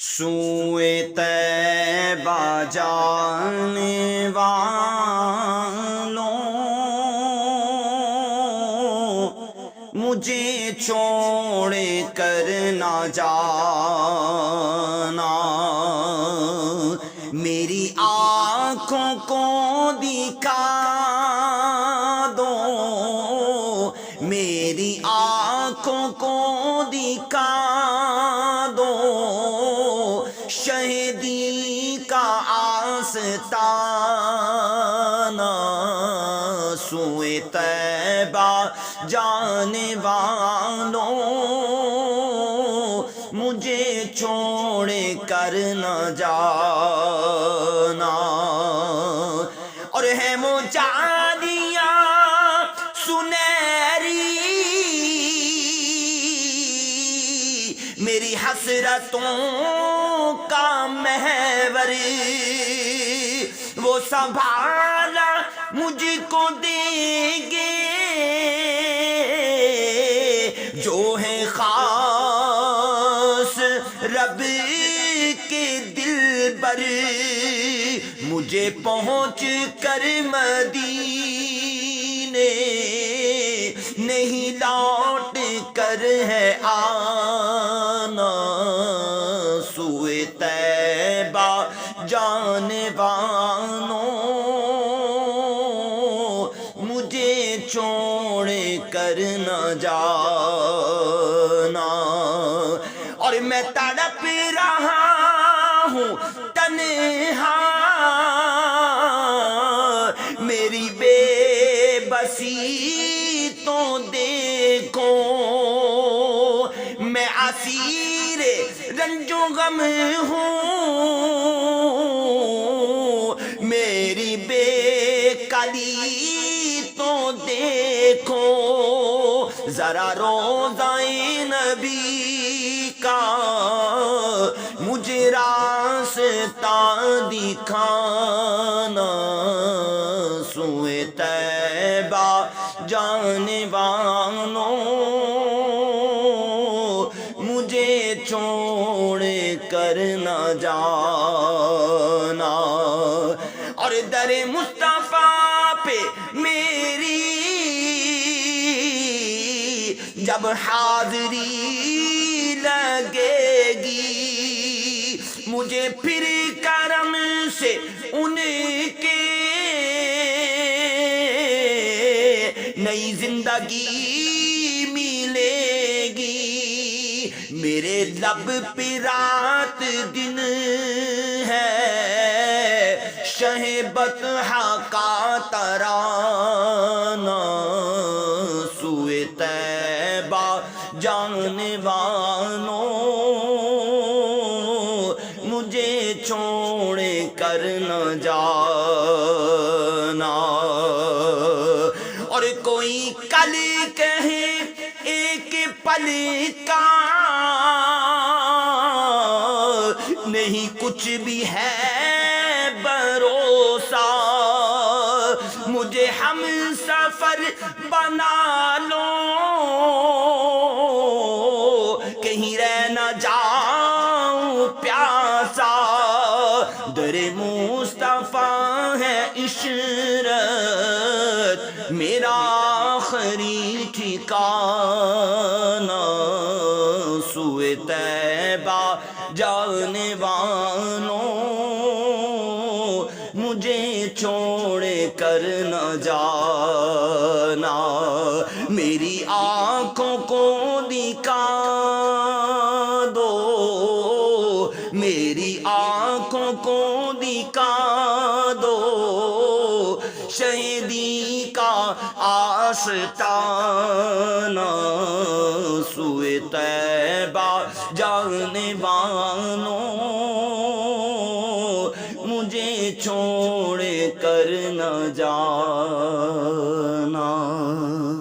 سوئے طیبہ جانے والوں، مجھے چھوڑ کر نہ جانا، میری آنکھوں کو دکھا دو، میری آنکھوں کو دکھا دو، شہیدی کا آستانہ، سوئے طیبہ جانے والوں، مجھے چھوڑ کر نہ جانا، اور ہے مجالیاں سنہری میری حسرتوں کا محور، وہ سنبھالا مجھ کو دیں گے جو ہے خاص رب کے دل پر، مجھے پہنچ کر مدینے نہیں لوٹ کر ہے آنا، سوئے طیبہ جانے والوں، مجھے چھوڑ کر نہ جانا، اور میں تڑپ رہا ہوں تنہا، میری بے بسی تو دیکھو، میں اسیر رنج و غم ہوں، میری بے کلی تو دیکھو، ذرا روضہ نبی کا مجھے راستہ دکھانا، سوئے طیبہ جانے والوں، مجھے چھوڑ کر نہ جانا، اور در مصطفیٰ پہ میری جب حاضری لگے گی، مجھے پھر کرم سے ان کے نئی زندگی ملے گی، میرے لب پہ رات دن ہے شہ بطحہ کا ترانہ، سوئے طیبہ جانے والوں، مجھے چھوڑ کر نہ جانا، اور کوئی کل کہے ایک پل کا نہیں کچھ بھی ہے بھروسہ، مجھے ہم سفر بنا لو کہیں رہ نہ جاؤں پیاسا، در مصطفیٰ ہے عشرت میرا آخری ٹھکانہ، سوئے طیبہ جانے والوں، مجھے چھوڑ کر نہ جانا، میری آنکھوں کو دکھا دو، میری آنکھوں کو دکھا دو، شہیدی کا آستانہ، سوئے طیبہ جانے والوں، مجھے چھوڑ کر نہ جانا۔